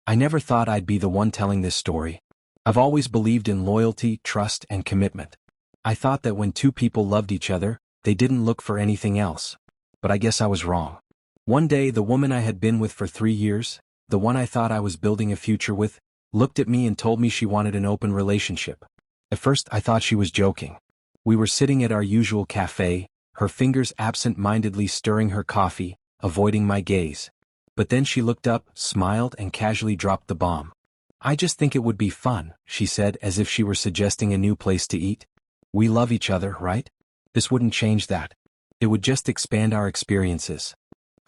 I never thought I'd be the one telling this story. I've always believed in loyalty, trust, and commitment. I thought that when two people loved each other, they didn't look for anything else. But I guess I was wrong. One day, the woman I had been with for 3 years, the one I thought I was building a future with, looked at me and told me she wanted an open relationship. At first, I thought she was joking. We were sitting at our usual cafe, her fingers absent-mindedly stirring her coffee, avoiding my gaze. But then she looked up, smiled, and casually dropped the bomb. "I just think it would be fun," she said, as if she were suggesting a new place to eat. "We love each other, right? This wouldn't change that. It would just expand our experiences."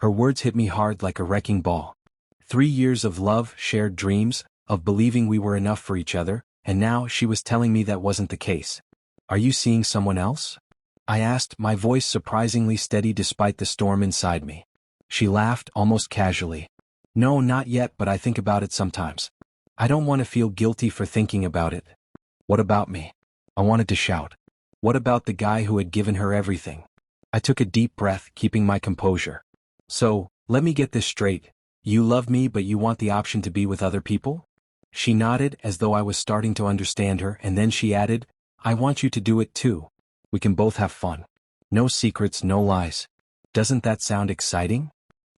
Her words hit me hard like a wrecking ball. 3 years of love, shared dreams, of believing we were enough for each other, and now she was telling me that wasn't the case. "Are you seeing someone else?" I asked, my voice surprisingly steady despite the storm inside me. She laughed, almost casually. "No, not yet, but I think about it sometimes. I don't want to feel guilty for thinking about it." "What about me?" I wanted to shout. What about the guy who had given her everything? I took a deep breath, keeping my composure. "So, let me get this straight. You love me but you want the option to be with other people?" She nodded, as though I was starting to understand her, and then she added, "I want you to do it too. We can both have fun. No secrets, no lies." Doesn't that sound exciting?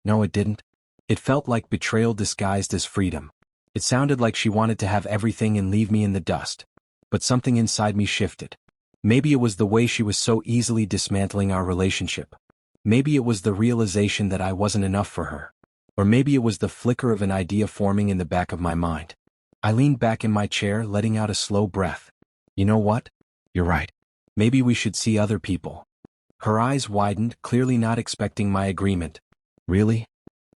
No, it didn't. It felt like betrayal disguised as freedom. It sounded like she wanted to have everything and leave me in the dust. But something inside me shifted. Maybe it was the way she was so easily dismantling our relationship. Maybe it was the realization that I wasn't enough for her. Or maybe it was the flicker of an idea forming in the back of my mind. I leaned back in my chair, letting out a slow breath. "You know what? You're right. Maybe we should see other people." Her eyes widened, clearly not expecting my agreement. "Really?"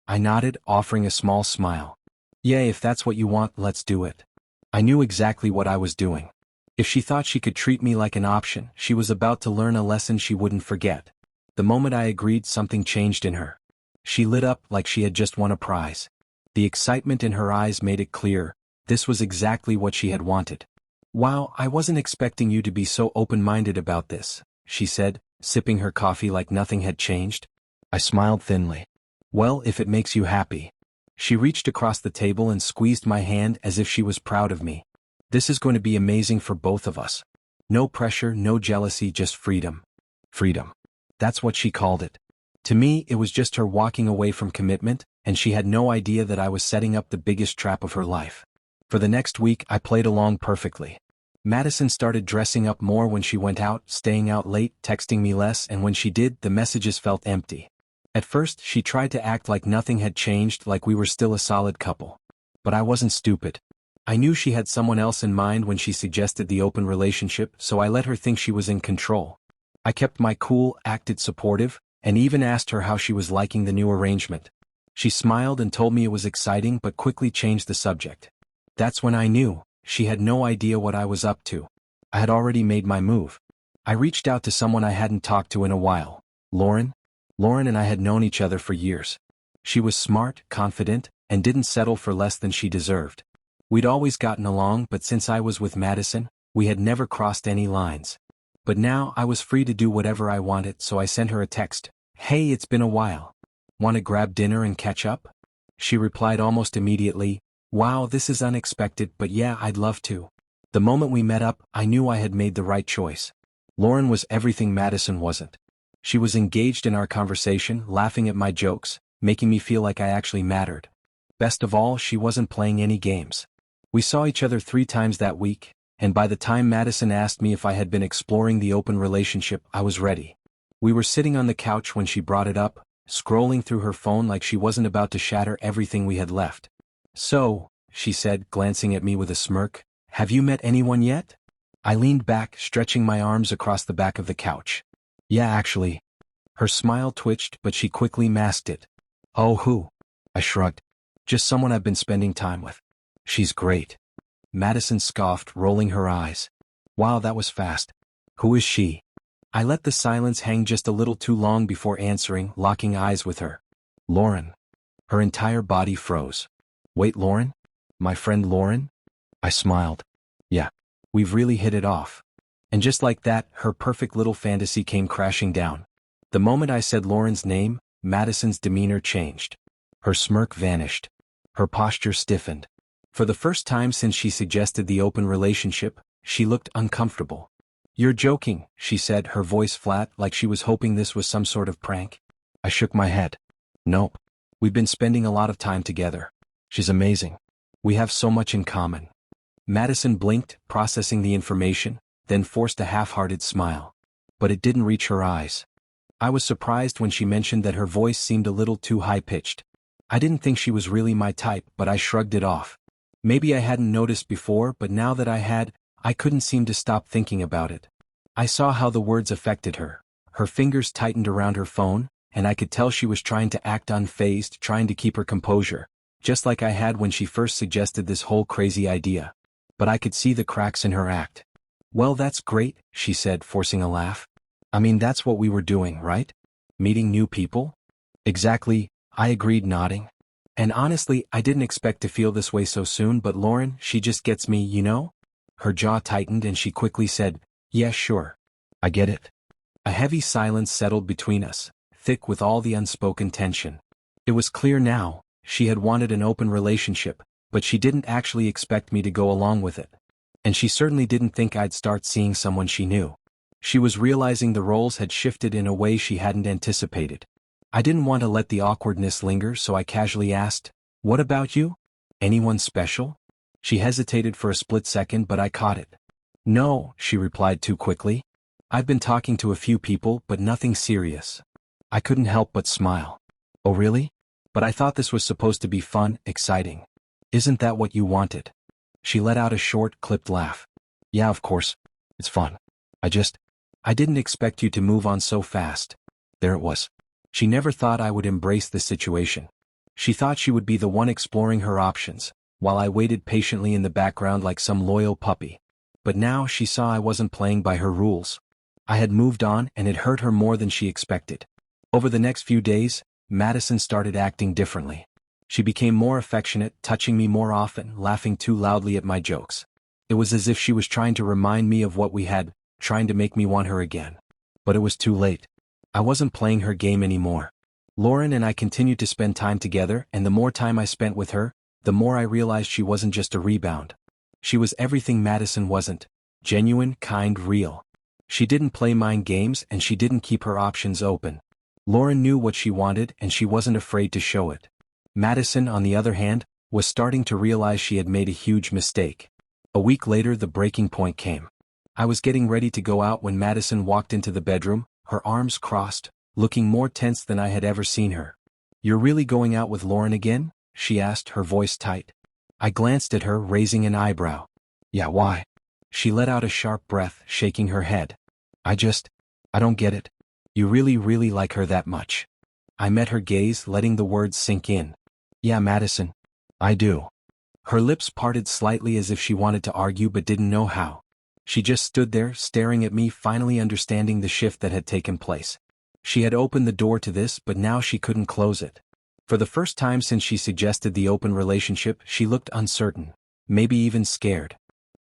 I nodded, offering a small smile. "Yeah, if that's what you want, let's do it." I knew exactly what I was doing. If she thought she could treat me like an option, she was about to learn a lesson she wouldn't forget. The moment I agreed, something changed in her. She lit up like she had just won a prize. The excitement in her eyes made it clear. This was exactly what she had wanted. "Wow, I wasn't expecting you to be so open-minded about this," she said, sipping her coffee like nothing had changed. I smiled thinly. "Well, if it makes you happy." She reached across the table and squeezed my hand as if she was proud of me. "This is going to be amazing for both of us. No pressure, no jealousy, just freedom." Freedom. That's what she called it. To me, it was just her walking away from commitment, and she had no idea that I was setting up the biggest trap of her life. For the next week, I played along perfectly. Madison started dressing up more when she went out, staying out late, texting me less, and when she did, the messages felt empty. At first, she tried to act like nothing had changed, like we were still a solid couple. But I wasn't stupid. I knew she had someone else in mind when she suggested the open relationship, so I let her think she was in control. I kept my cool, acted supportive, and even asked her how she was liking the new arrangement. She smiled and told me it was exciting but quickly changed the subject. That's when I knew. She had no idea what I was up to. I had already made my move. I reached out to someone I hadn't talked to in a while. Lauren? Lauren and I had known each other for years. She was smart, confident, and didn't settle for less than she deserved. We'd always gotten along, but since I was with Madison, we had never crossed any lines. But now I was free to do whatever I wanted, so I sent her a text. "Hey, it's been a while. Want to grab dinner and catch up?" She replied almost immediately, "Wow, this is unexpected, but yeah, I'd love to." The moment we met up, I knew I had made the right choice. Lauren was everything Madison wasn't. She was engaged in our conversation, laughing at my jokes, making me feel like I actually mattered. Best of all, she wasn't playing any games. We saw each other 3 times that week, and by the time Madison asked me if I had been exploring the open relationship, I was ready. We were sitting on the couch when she brought it up, scrolling through her phone like she wasn't about to shatter everything we had left. "So," she said, glancing at me with a smirk, "have you met anyone yet?" I leaned back, stretching my arms across the back of the couch. "Yeah, actually." Her smile twitched, but she quickly masked it. "Oh, who?" I shrugged. "Just someone I've been spending time with." "She's great." Madison scoffed, rolling her eyes. "Wow, that was fast. Who is she?" I let the silence hang just a little too long before answering, locking eyes with her. "Lauren." Her entire body froze. "Wait, Lauren? My friend Lauren?" I smiled. "Yeah. We've really hit it off." And just like that, her perfect little fantasy came crashing down. The moment I said Lauren's name, Madison's demeanor changed. Her smirk vanished. Her posture stiffened. For the first time since she suggested the open relationship, she looked uncomfortable. "You're joking," she said, her voice flat, like she was hoping this was some sort of prank. I shook my head. "Nope. We've been spending a lot of time together. She's amazing. We have so much in common." Madison blinked, processing the information, then forced a half-hearted smile. But it didn't reach her eyes. I was surprised when she mentioned that her voice seemed a little too high-pitched. I didn't think she was really my type, but I shrugged it off. Maybe I hadn't noticed before, but now that I had, I couldn't seem to stop thinking about it. I saw how the words affected her. Her fingers tightened around her phone, and I could tell she was trying to act unfazed, trying to keep her composure, just like I had when she first suggested this whole crazy idea. But I could see the cracks in her act. "Well, that's great," she said, forcing a laugh. "I mean, that's what we were doing, right? Meeting new people?" "Exactly," I agreed, nodding. "And honestly, I didn't expect to feel this way so soon, but Lauren, she just gets me, you know?" Her jaw tightened and she quickly said, "Yeah, sure. I get it." A heavy silence settled between us, thick with all the unspoken tension. It was clear now, she had wanted an open relationship, but she didn't actually expect me to go along with it. And she certainly didn't think I'd start seeing someone she knew. She was realizing the roles had shifted in a way she hadn't anticipated. I didn't want to let the awkwardness linger, so I casually asked, "What about you? Anyone special?" She hesitated for a split second, but I caught it. "No," she replied too quickly. "I've been talking to a few people, but nothing serious." I couldn't help but smile. "Oh really? But I thought this was supposed to be fun, exciting. Isn't that what you wanted?" She let out a short, clipped laugh. "Yeah, of course. It's fun. I didn't expect you to move on so fast." There it was. She never thought I would embrace the situation. She thought she would be the one exploring her options, while I waited patiently in the background like some loyal puppy. But now she saw I wasn't playing by her rules. I had moved on, and it hurt her more than she expected. Over the next few days, Madison started acting differently. She became more affectionate, touching me more often, laughing too loudly at my jokes. It was as if she was trying to remind me of what we had, trying to make me want her again. But it was too late. I wasn't playing her game anymore. Lauren and I continued to spend time together, and the more time I spent with her, the more I realized she wasn't just a rebound. She was everything Madison wasn't: genuine, kind, real. She didn't play mind games, and she didn't keep her options open. Lauren knew what she wanted, and she wasn't afraid to show it. Madison, on the other hand, was starting to realize she had made a huge mistake. A week later, the breaking point came. I was getting ready to go out when Madison walked into the bedroom, her arms crossed, looking more tense than I had ever seen her. "You're really going out with Lauren again?" she asked, her voice tight. I glanced at her, raising an eyebrow. "Yeah, why?" She let out a sharp breath, shaking her head. I don't get it. You really like her that much?" I met her gaze, letting the words sink in. "Yeah, Madison. I do." Her lips parted slightly as if she wanted to argue but didn't know how. She just stood there, staring at me, finally understanding the shift that had taken place. She had opened the door to this, but now she couldn't close it. For the first time since she suggested the open relationship, she looked uncertain, maybe even scared.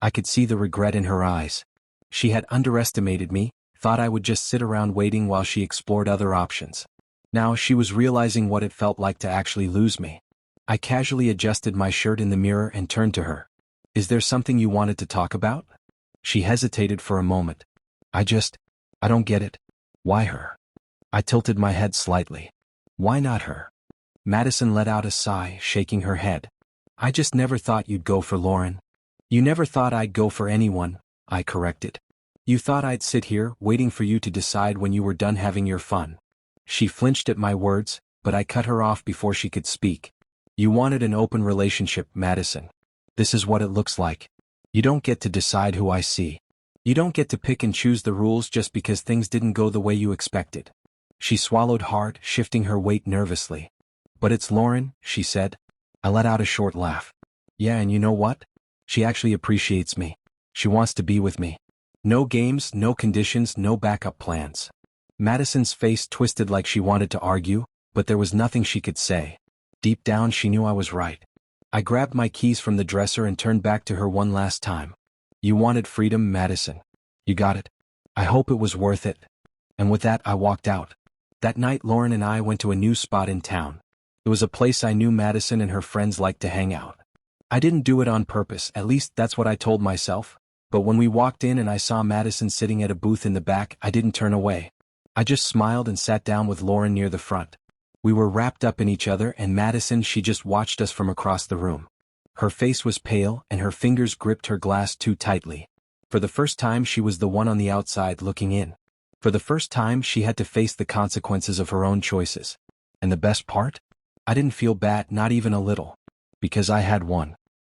I could see the regret in her eyes. She had underestimated me, thought I would just sit around waiting while she explored other options. Now she was realizing what it felt like to actually lose me. I casually adjusted my shirt in the mirror and turned to her. "Is there something you wanted to talk about?" She hesitated for a moment. I don't get it. Why her?" I tilted my head slightly. "Why not her?" Madison let out a sigh, shaking her head. "I just never thought you'd go for Lauren." "You never thought I'd go for anyone," I corrected. "You thought I'd sit here, waiting for you to decide when you were done having your fun." She flinched at my words, but I cut her off before she could speak. "You wanted an open relationship, Madison. This is what it looks like. You don't get to decide who I see. You don't get to pick and choose the rules just because things didn't go the way you expected." She swallowed hard, shifting her weight nervously. "But it's Lauren," she said. I let out a short laugh. "Yeah, and you know what? She actually appreciates me. She wants to be with me. No games, no conditions, no backup plans." Madison's face twisted like she wanted to argue, but there was nothing she could say. Deep down she knew I was right. I grabbed my keys from the dresser and turned back to her one last time. "You wanted freedom, Madison. You got it. I hope it was worth it." And with that I walked out. That night Lauren and I went to a new spot in town. It was a place I knew Madison and her friends liked to hang out. I didn't do it on purpose, at least that's what I told myself. But when we walked in and I saw Madison sitting at a booth in the back, I didn't turn away. I just smiled and sat down with Lauren near the front. We were wrapped up in each other, and Madison, she just watched us from across the room. Her face was pale and her fingers gripped her glass too tightly. For the first time she was the one on the outside looking in. For the first time she had to face the consequences of her own choices. And the best part? I didn't feel bad, not even a little. Because I had won.